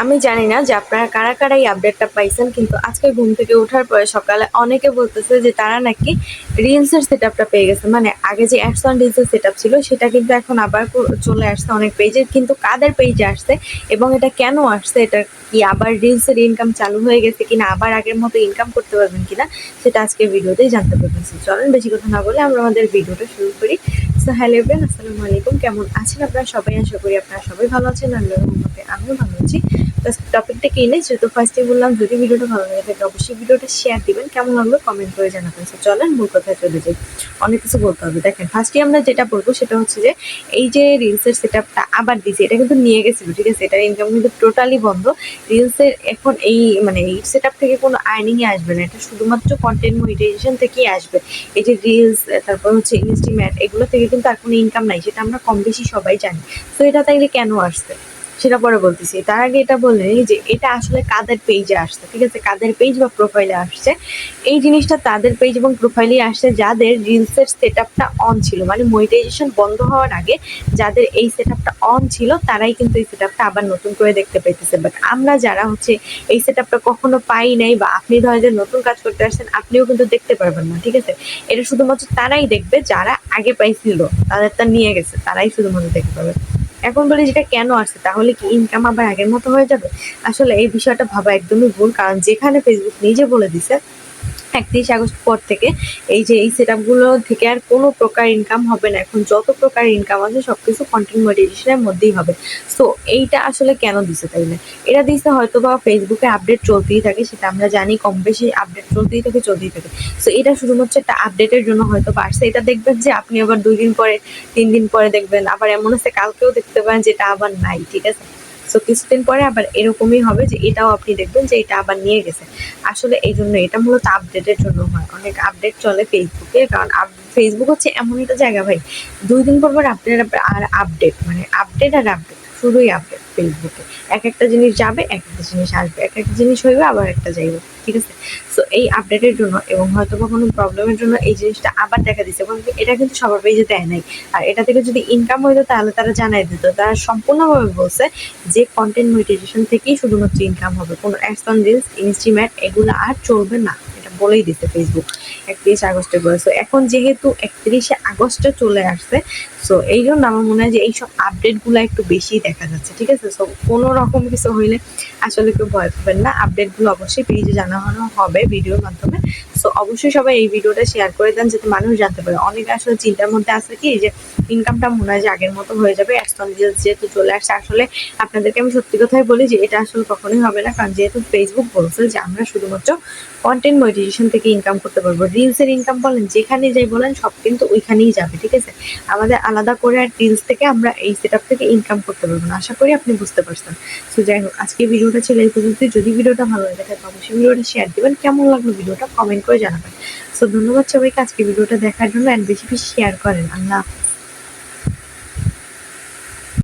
আমি জানি না যে আপনারা কারা কারা এই আপডেটটা পাইছেন, কিন্তু আজকে ঘুম থেকে ওঠার পরে সকালে অনেকে বলতেছে যে তারা নাকি রিলসের সেটআপটা পেয়ে গেছে। মানে আগে যে অ্যাডস অন রিলসের সেটআপ ছিল সেটা কিন্তু এখন আবার চলে আসছে অনেক পেজে, কিন্তু কাদের পেজে আসছে এবং এটা কেন আসছে, এটা কি আবার রিলসের ইনকাম চালু হয়ে গেছে কিনা, আবার আগের মতো ইনকাম করতে পারবেন কিনা, সেটা আজকে ভিডিওতেই জানতে পারবেন। চলেন বেশি কথা না বলে আমরা আমাদের ভিডিওটা শুরু করি। সো হ্যালো এভরিওয়ান, আসসালামু আলাইকুম। কেমন আছেন আপনারা সবাই? আশা করি আপনারা সবাই ভালো আছেন। আল্লাহর রহমতে আমিও ভালো আছি। টপিকটা কি নেই, যেহেতু ফার্স্টে বললাম যদি ভিডিওটা ভালো লাগে থাকে অবশ্যই ভিডিওটা শেয়ার দিবেন, কেমন লাগলো কমেন্ট করে জানাবেন। তো চলেন মূল কথায় চলে যাই। অনেক কিছু বলতে হবে। দেখেন, ফার্স্টে আমরা যেটা বলবো সেটা হচ্ছে যে এই যে রিলসের সেটআপটা আবার দিছে, এটা কিন্তু নিয়ে গেছিল, ঠিক আছে? এটার ইনকাম কিন্তু টোটালি বন্ধ। রিলসের এখন এই মানে এই সেটআপ থেকে কোনো আর্নিংই আসবে না, এটা শুধুমাত্র কন্টেন্ট মনিটাইজেশন থেকেই আসবে। এই যে রিলস, তারপর হচ্ছে ইনস্টিমেট, এগুলো থেকে কিন্তু আর কোনো ইনকাম নাই, সেটা আমরা কম বেশি সবাই জানি। তো এটা তাইলে কেন আসছে সেটা পরে বলতেছি। তার আগে এটা বললেন যে এটা আসলে কাদের পেজে আসছে, ঠিক আছে? কাদের পেজ বা প্রোফাইলে আসছে, এই জিনিসটা তাদের পেজ এবং প্রোফাইলে আসছে যাদের রিলসের সেটআপটা অন ছিল, মানে মনিটাইজেশন বন্ধ হওয়ার আগে যাদের এই সেটআপটা অন ছিল তারাই কিন্তু এই সেটআপটা আবার নতুন করে দেখতে পাইতেছে। বাট আমরা যারা হচ্ছে এই সেটআপটা কখনো পাই নাই, বা আপনি ধরেন যে নতুন কাজ করতে আসছেন, আপনিও কিন্তু দেখতে পারবেন না, ঠিক আছে? এটা শুধুমাত্র তারাই দেখবে যারা আগে পাইছিল, তাদেরটা নিয়ে গেছে, তারাই শুধুমাত্র দেখতে পাবে। এখন বলি যেটা কেন আসছে, তাহলে কি ইনকাম আবার আগের মতো হয়ে যাবে? আসলে এই বিষয়টা ভাবা একদমই ভুল, কারণ যেখানে ফেসবুক নিজে বলে দিছে 31 আগস্ট পর থেকে এই যে এই সেটআপগুলো থেকে আর কোনো প্রকার ইনকাম হবে না। এখন যত প্রকার ইনকাম আছে সবকিছু কন্টেন্ট মনিটাইজেশনের মধ্যেই হবে। সো এইটা আসলে কেন দিছে তাইলে? এটা দিছে হয়তো বা ফেসবুকে আপডেট চলতেই থাকে, সেটা আমরা জানি, কম বেশি আপডেট চলতেই থাকে। সো এটা শুধুমাত্র একটা আপডেটের জন্য হয়তো বা আসছে। এটা দেখবেন যে আপনি আবার 2 দিন পরে, 3 দিন পরে দেখবেন, আবার এমন আছে কালকেও দেখতে পারেন যে এটা আবার নাই, ঠিক আছে? সো কিছুদিন পরে আবার এরকমই হবে যে এটাও আপনি দেখবেন যে এটা আবার নিয়ে গেছে। আসলে এই জন্য এটা মূলত আপডেটের জন্য হয়। অনেক আপডেট চলে ফেসবুকে, কারণ ফেসবুক হচ্ছে এমন একটা জায়গা ভাই, 2 দিন পর পর আপডেট আর আপডেট, মানে আপডেট আর আপডেট, শুধুই আপডেট ফেসবুকে। এক একটা জিনিস যাবে, এক একটা জিনিস আসবে, এক একটা জিনিস হইবে, আবার একটা যাইবে, ঠিক আছে? সো এই আপডেটের জন্য এবং হয়তো বা কোনো প্রবলেমের জন্য এই জিনিসটা আবার দেখা দিচ্ছে, এবং এটা কিন্তু সবার পেজে দেয় নাই। আর এটা থেকে যদি ইনকাম হইতো তাহলে তারা জানাই দিত। তারা সম্পূর্ণভাবে বলছে যে কন্টেন্ট মনিটাইজেশন থেকেই শুধুমাত্র ইনকাম হবে, কোনো অ্যাডস অন রিলস, ইনস্টিমেট এগুলো আর চলবে না, এটা বলেই দিছে ফেসবুক 31 আগস্টে বলে। সো এখন যেহেতু 31 আগস্টে চলে আসছে, সো এই জন্য আমার মনে হয় যে এইসব আপডেটগুলো একটু বেশি দেখা যাচ্ছে, ঠিক আছে? সো কোনো রকম কিছু হইলে আসলে কেউ ভয় পাবেন না, আপডেটগুলো অবশ্যই পেজে জানানো হবে ভিডিওর মাধ্যমে। সো অবশ্যই সবাই এই ভিডিওটা শেয়ার করে দেন যাতে মানুষ জানতে পারে। অনেকে আসলে চিন্তার মধ্যে আছে কি যে ইনকামটা মনে হয় যে আগের মতো হয়ে যাবে, অ্যাডস অন রিলস যেহেতু চলে আসছে। আসলে আপনাদেরকে আমি সত্যি কথাই বলি যে এটা আসলে কখনোই হবে না, কারণ যেহেতু ফেসবুক বলছে যে আমরা শুধুমাত্র কন্টেন্ট মনিটাইজেশন থেকে ইনকাম করতে পারবো। রিলসের ইনকাম বলেন, যেখানে যাই বলেন, সব কিন্তু ওইখানেই যাবে, ঠিক আছে? আমাদের আলাদা করে আর রিলস থেকে আমরা এই সেটআপ থেকে ইনকাম করতে পারবো না। আশা করি আপনি বুঝতে পারছেন। সো যাই হোক, আজকে ভিডিওটা ছিল এই পর্যন্তই। যদি ভিডিওটা ভালো লাগে থাকে অবশ্যই ভিডিওটা শেয়ার দিবেন, কেমন লাগলো ভিডিওটা কমেন্ট করে জানাবেন। সো ধন্যবাদ সবাইকে আজকে ভিডিওটা দেখার জন্য, অ্যান্ড বেশি বেশি শেয়ার করেন। আল্লাহ হাফেজ।